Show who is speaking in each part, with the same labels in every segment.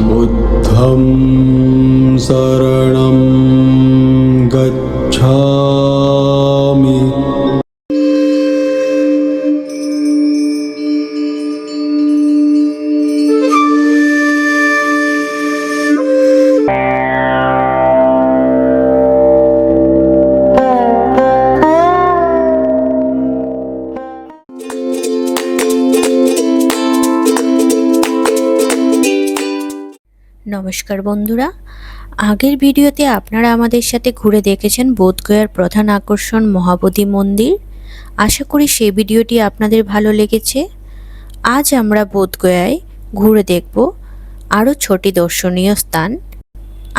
Speaker 1: बुद्धं शरणं गच्छामि।
Speaker 2: নমস্কার বন্ধুরা, আগের ভিডিওতে আপনারা আমাদের সাথে ঘুরে দেখেছেন বোধগয়ার প্রধান আকর্ষণ মহাবোধি মন্দির। আশা করি সেই ভিডিওটি আপনাদের ভালো লেগেছে। আজ আমরা বোধগয়ায় ঘুরে দেখব আরও 6টি দর্শনীয় স্থান।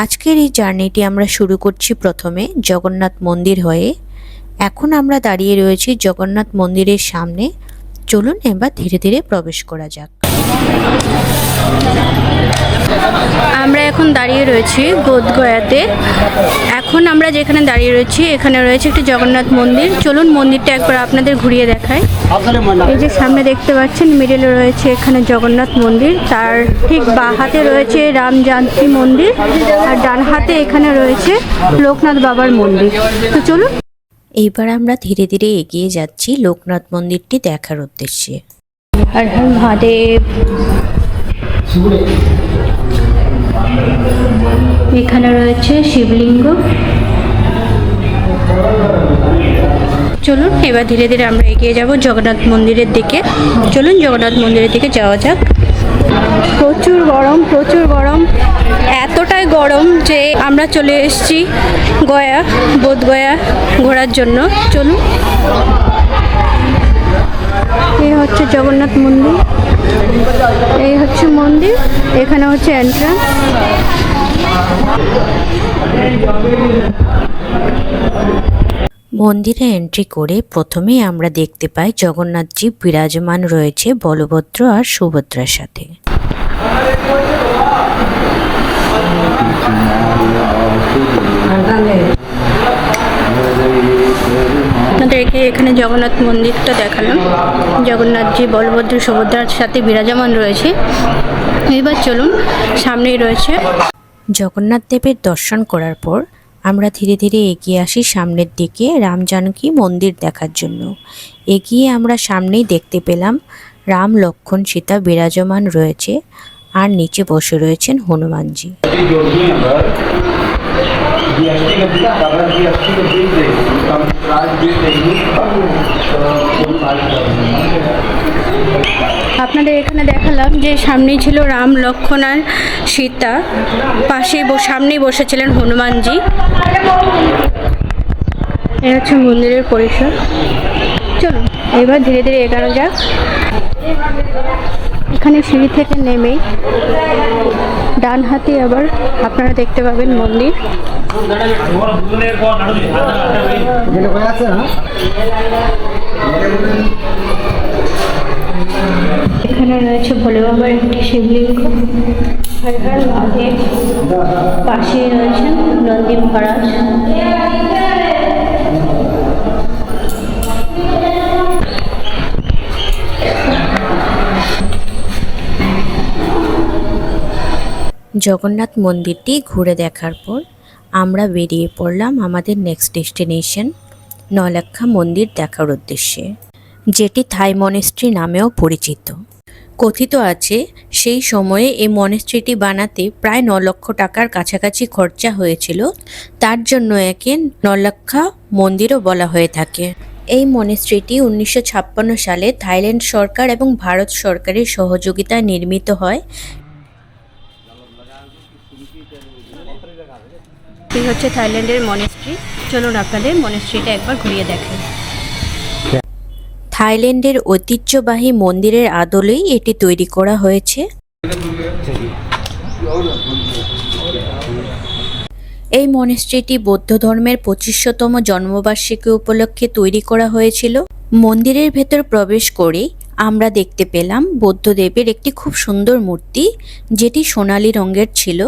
Speaker 2: আজকের এই জার্নিটি আমরা শুরু করছি প্রথমে জগন্নাথ মন্দির হয়ে। এখন আমরা দাঁড়িয়ে রয়েছি জগন্নাথ মন্দিরের সামনে। চলুন এবার ধীরে ধীরে প্রবেশ করা যাক। আমরা এখন দাঁড়িয়ে রয়েছি বোধগয়াতে। এখন আমরা যেখানে দাঁড়িয়ে রয়েছি এখানে রয়েছে একটি জগন্নাথ মন্দির। চলুন মন্দিরটা একবার আপনাদের ঘুরিয়ে দেখাই। এই যে সামনে দেখতে পাচ্ছেন মিডলে রয়েছে এখানে জগন্নাথ মন্দির, তার ঠিক বাঁ হাতে রয়েছে রাম জানকী মন্দির, আর ডান হাতে এখানে রয়েছে লোকনাথ বাবার মন্দির। তো চলুন এইবার আমরা ধীরে ধীরে এগিয়ে যাচ্ছি লোকনাথ মন্দিরটি দেখার উদ্দেশ্যে। হর হর মহাদেব। এখানে রয়েছে শিবলিঙ্গ। চলুন এবার ধীরে ধীরে আমরা এগিয়ে যাব জগন্নাথ মন্দিরের দিকে। চলুন জগন্নাথ মন্দিরের দিকে যাওয়া যাক। প্রচুর গরম, প্রচুর গরম, এতটাই গরম যে আমরা চলে এসেছি গয়া, বোধগয়া ঘোরার জন্য। চলুন, এই হচ্ছে জগন্নাথ মন্দির, এই হচ্ছে মন্দির, এখানে হচ্ছে এন্ট্রান্স। মন্দিরে এন্ট্রি করে প্রথমেই আমরা দেখতে পাই জগন্নাথজি বিরাজমান রয়েছে বলভদ্র আর সুভদ্রার সাথে। আপনাদেরকে এখানে জগন্নাথ মন্দিরটা দেখালাম। জগন্নাথজি বলভদ্র সুভদ্রার সাথে বিরাজমান রয়েছে। এবার চলুন, সামনেই রয়েছে জগন্নাথ দেবের দর্শন করার পর আমরা ধীরে ধীরে এগিয়ে আসি সামনের দিকে রাম জানকী মন্দির দেখার জন্য। এগিয়ে আমরা সামনেই দেখতে পেলাম রাম লক্ষ্মণ সীতা বিরাজমান রয়েছে, আর নিচে বসে রয়েছেন হনুমানজি। আপনাদের এখানে দেখালাম যে সামনেই ছিল রাম লক্ষ্মণ আর সীতা, পাশে সামনেই বসেছিলেন হনুমানজি। এ হচ্ছে মন্দিরের পরিসর। চলুন এবার ধীরে ধীরে এগোনো যাক। এখানে সিঁড়ি থেকে নেমেই ডান হাতে আবার আপনারা দেখতে পাবেন মন্দির। এখানে রয়েছে ভোলে বাবার একটি শিবলিঙ্গ। হর হর মহাদেব। পাশে রয়েছেন নন্দী মহারাজ। জগন্নাথ মন্দিরটি ঘুরে দেখার পর আমরা বেরিয়ে পড়লাম আমাদের নেক্সট ডেস্টিনেশন নৌলক্খা মন্দির দেখার উদ্দেশ্যে, যেটি থাই মনেস্ট্রি নামেও পরিচিত। কথিত আছে সেই সময়ে এই মনেস্ট্রিটি বানাতে প্রায় 9 লক্ষ টাকার কাছাকাছি খরচা হয়েছিল, তার জন্য একে নৌলক্খা মন্দিরও বলা হয়ে থাকে। এই মনেস্ট্রিটি 1956 সালে থাইল্যান্ড সরকার এবং ভারত সরকারের সহযোগিতায় নির্মিত হয়। এই হচ্ছে থাইল্যান্ডের মনেস্ট্রি। চলুন আপনাদের মনেস্ট্রিটা একবার ঘুরিয়ে দেখাই। থাইল্যান্ডের ঐতিহ্যবাহী মন্দিরের আদলেই এটি তৈরি করা হয়েছে। এই মনেস্ট্রিটি বৌদ্ধ ধর্মের 25শতম জন্মবার্ষিকী উপলক্ষে তৈরি করা হয়েছিল। মন্দিরের ভেতর প্রবেশ করে আমরা দেখতে পেলাম বৌদ্ধদেবের একটি খুব সুন্দর মূর্তি, যেটি সোনালী রঙের ছিল।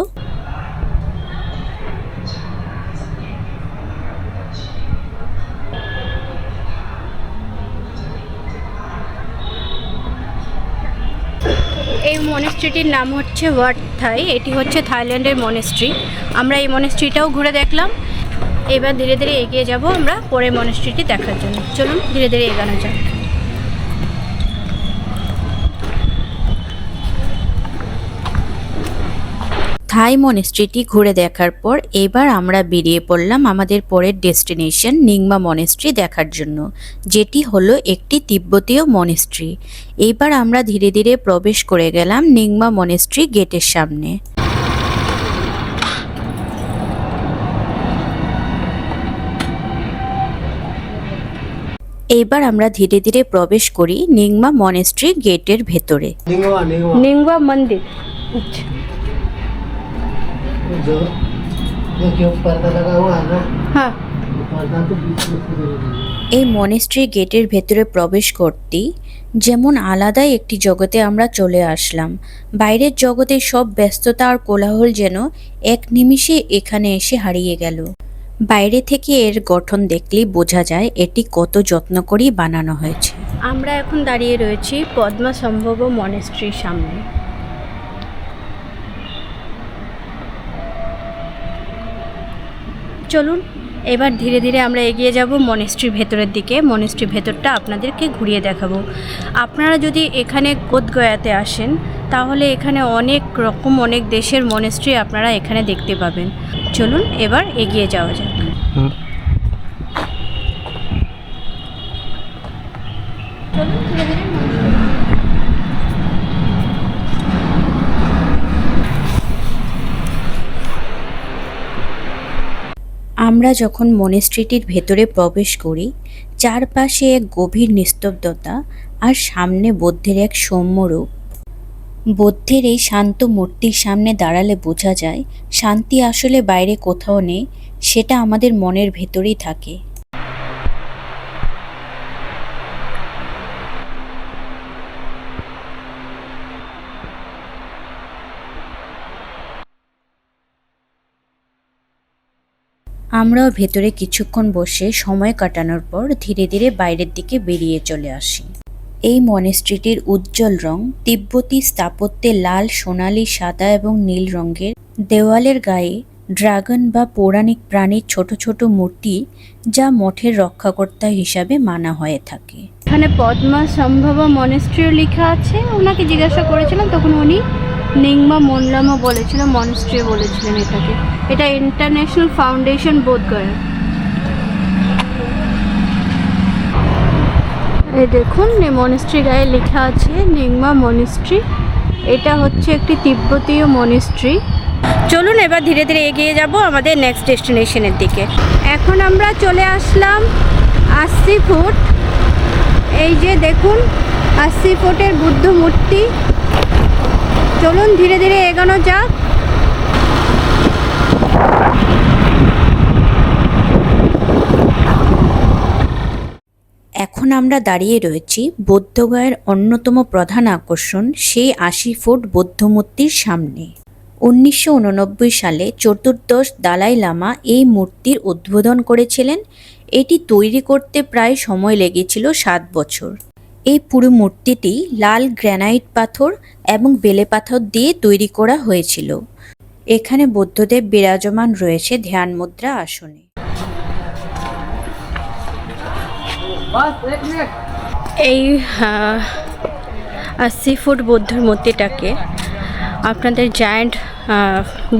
Speaker 2: এই মনেস্ট্রি মনেস্ট্রিটির নাম হচ্ছে ওয়াট থাই। এটি হচ্ছে থাইল্যান্ডের মনেস্ট্রি। আমরা এই মনেস্ট্রিটাও ঘুরে দেখলাম। এবার ধীরে ধীরে এগিয়ে যাব আমরা পরের মনেস্ট্রিটি দেখার জন্য। চলুন ধীরে ধীরে এগোনো যাক।
Speaker 3: থাই মনেস্ট্রিটি ঘুরে দেখার পর এবার আমরা বেরিয়ে পড়লাম আমাদের পরের ডেস্টিনেশন নিংমা মনেস্ট্রি দেখার জন্য, যেটি হলো একটি তিব্বতীয় মনেস্ট্রি। এইবার আমরা ধীরে ধীরে প্রবেশ করে গেলাম নিংমা মনেস্ট্রি গেটের সামনে। এইবার আমরা ধীরে ধীরে প্রবেশ করি নিংমা মনেস্ট্রি গেটের ভেতরে।
Speaker 2: নিংমা মন্দির। আচ্ছা,
Speaker 4: जो देखिए पर्दा लगा हुआ है ना,
Speaker 2: হ্যাঁ।
Speaker 4: पर्दा तो बीच में से जरूरी है।
Speaker 3: এই মনেস্ট্রি গেটের ভেতরে প্রবেশ করতেই যেমন আলাদাই একটি জগতে আমরা চলে আসলাম। বাইরের জগতে সব ব্যস্ততা আর কোলাহল যেন এক নিমিষে এখানে এসে হারিয়ে গেল। বাইরে থেকে এর গঠন দেখলেই বোঝা যায় এটি কত যত্ন করেই বানানো হয়েছে।
Speaker 2: আমরা এখন দাঁড়িয়ে রয়েছি পদ্মাসম্ভব মনেস্ট্রির সামনে। চলুন এবার ধীরে ধীরে আমরা এগিয়ে যাব মনেস্ট্রির ভেতরের দিকে। মনেস্ট্রির ভেতরটা আপনাদেরকে ঘুরিয়ে দেখাবো। আপনারা যদি এখানে কোদগয়াতে আসেন তাহলে এখানে অনেক রকম অনেক দেশের মনেস্ট্রি আপনারা এখানে দেখতে পাবেন। চলুন এবার এগিয়ে যাওয়া যাক। চলুন ধীরে ধীরে
Speaker 3: আমরা যখন মনেস্ট্রিটির ভেতরে প্রবেশ করি চারপাশে এক গভীর নিস্তব্ধতা আর সামনে বুদ্ধের এক সৌম্য রূপ। বুদ্ধের এই শান্ত মূর্তির সামনে দাঁড়ালে বোঝা যায় শান্তি আসলে বাইরে কোথাও নেই, সেটা আমাদের মনের ভেতরেই থাকে। আমরাও ভেতরে কিছুক্ষণ বসে সময় কাটানোর পর ধীরে ধীরে বাইরের দিকে বেরিয়ে চলে আসি। এই মনেস্ট্রিটির উজ্জ্বল রং, তিব্বতী স্থাপত্যে লাল, সোনালী, সাদা এবং নীল রঙের দেওয়ালের গায়ে ড্রাগন বা পৌরাণিক প্রাণীর ছোট ছোট মূর্তি, যা মঠের রক্ষাকর্তা হিসাবে মানা হয়ে থাকে।
Speaker 2: এখানে পদ্মাসম্ভব মনেস্ট্রিও লেখা আছে। ওনাকে জিজ্ঞাসা করেছিলাম তখন উনি নিংমা মনলামা বলেছিলেন, মনেস্ট্রি বলেছিলেন এটাকে। এটা ইন্টারন্যাশনাল ফাউন্ডেশন বোধগয়া। এই দেখুন এই মনেস্ট্রি গায়ে লেখা আছে নিংমা মনেস্ট্রি। এটা হচ্ছে একটি তিব্বতীয় মনেস্ট্রি। চলুন এবার ধীরে ধীরে এগিয়ে যাব আমাদের নেক্সট ডেস্টিনেশনের দিকে। এখন আমরা চলে আসলাম 80 ফুট। এই যে দেখুন 80 ফুটের বুদ্ধ মূর্তি। চলুন ধীরে ধীরে এগোনো যাক।
Speaker 3: এখন আমরা দাঁড়িয়ে রয়েছি বৌদ্ধগয়ার অন্যতম প্রধান আকর্ষণ সেই 80 ফুট বৌদ্ধ মূর্তির সামনে। 1989 সালে চতুর্দশ দালাই লামা এই মূর্তির উদ্বোধন করেছিলেন। এটি তৈরি করতে প্রায় সময় লেগেছিল 7 বছর। এই পুরো মূর্তিটি লাল গ্রানাইট পাথর এবং বেলে পাথর দিয়ে তৈরি করা হয়েছিল। এখানে বুদ্ধদেব বিরাজমান রয়েছে ধ্যান মুদ্রা আসনে।
Speaker 2: এই 80 ফুট বৌদ্ধ মূর্তিটাকে আপনাদের জায়ান্ট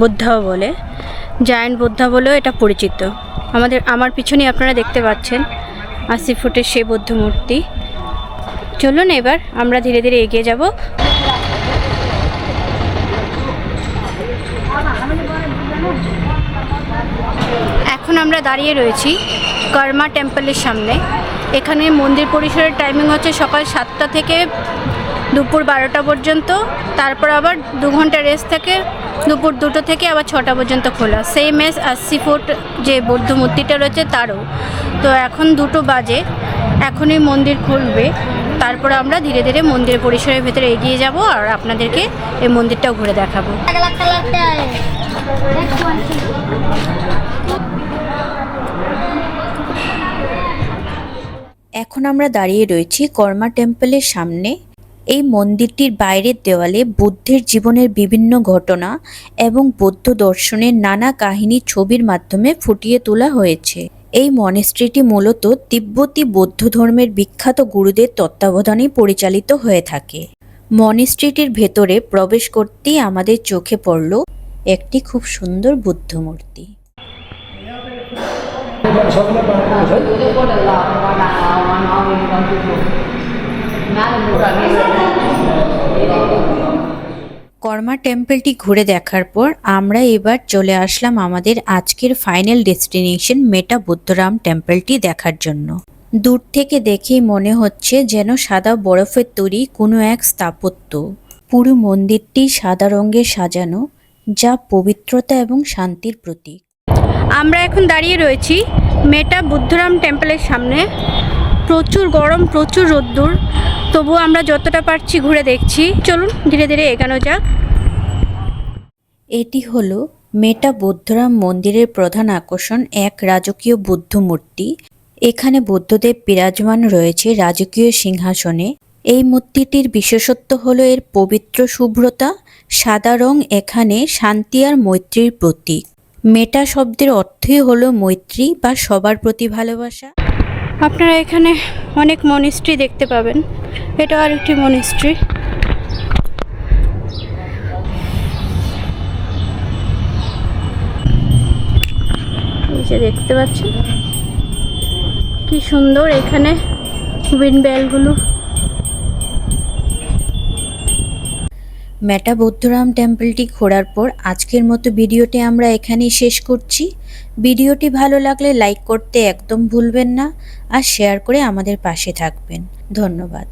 Speaker 2: বুদ্ধা বলে, জায়ান্ট বুদ্ধা বলেও এটা পরিচিত। আমার পিছনে আপনারা দেখতে পাচ্ছেন 80 ফুটের সেই বৌদ্ধ মূর্তি। চলুন এবার আমরা ধীরে ধীরে এগিয়ে যাব। এখন আমরা দাঁড়িয়ে রয়েছি কর্মা টেম্পলের সামনে। এখানে মন্দির পরিসরের টাইমিং হচ্ছে সকাল 7টা থেকে দুপুর 12টা পর্যন্ত। তারপর আবার 2 ঘন্টা রেস্ট থেকে দুপুর 2টো থেকে আবার 6টা পর্যন্ত খোলা। সেম এস 80 ফুট যে বৌদ্ধ মূর্তিটা রয়েছে তারও। তো এখন 2টো বাজে, এখনই মন্দির খুলবে। তারপরে আমরা ধীরে ধীরে মন্দির পরিসরের ভেতরে এগিয়ে যাব আর আপনাদেরকে এই মন্দিরটাও ঘুরে দেখাবো।
Speaker 3: এখন আমরা দাঁড়িয়ে রয়েছি কর্মা টেম্পলের সামনে। এই মন্দিরটির বাইরের দেওয়ালে বুদ্ধের জীবনের বিভিন্ন ঘটনা এবং বৌদ্ধ দর্শনের নানা কাহিনী ছবির মাধ্যমে ফুটিয়ে তোলা হয়েছে। এই মনেস্ট্রিটি মূলত তিব্বতী বৌদ্ধ ধর্মের বিখ্যাত গুরুদের তত্ত্বাবধানেই পরিচালিত হয়ে থাকে। মনেস্ট্রিটির ভেতরে প্রবেশ করতেই আমাদের চোখে পড়ল একটি খুব সুন্দর বুদ্ধ মূর্তি। কর্মা টেম্পলটি ঘুরে দেখার পর আমরা এবার চলে আসলাম আমাদের আজকের ফাইনাল ডেস্টিনেশন মেটা বুদ্ধরাম টেম্পলটি দেখার জন্য। দূর থেকে দেখেই মনে হচ্ছে যেন সাদা বরফের তৈরি কোনো এক স্থাপত্য। পুরো মন্দিরটি সাদা রঙে সাজানো, যা পবিত্রতা এবং শান্তির প্রতীক।
Speaker 2: আমরা এখন দাঁড়িয়ে রয়েছি মেটা বুদ্ধরাম টেম্পলের সামনে। প্রচুর গরম, প্রচুর রোদ্দুর, তবুও আমরা যতটা পারছি ঘুরে দেখছি। চলুন ধীরে ধীরে এগোনো যাক।
Speaker 3: এটি হলো মেটা বুদ্ধরাম মন্দিরের প্রধান আকর্ষণ, এক রাজকীয় বুদ্ধ মূর্তি। এখানে বুদ্ধদেব বিরাজমান রয়েছে রাজকীয় সিংহাসনে। এই মূর্তিটির বিশেষত্ব হলো এর পবিত্র শুভ্রতা। সাদা রং এখানে শান্তি আর মৈত্রীর প্রতীক। মেটা শব্দের অর্থই হলো মৈত্রী বা সবার প্রতি ভালোবাসা।
Speaker 2: আপনারা এখানে অনেক মনিস্ট্রি দেখতে পাবেন। এটা আর একটি মনিস্ট্রি। এই যে দেখতে পাচ্ছেন কি সুন্দর এখানে উইন্ড বেলগুলো।
Speaker 3: মেটা বুদ্ধরাম টেম্পলটি ঘোরার পর আজকের মতো ভিডিওটি আমরা এখানেই শেষ করছি। ভিডিওটি ভালো লাগলে লাইক করতে একদম ভুলবেন না আর শেয়ার করে আমাদের পাশে থাকবেন। ধন্যবাদ।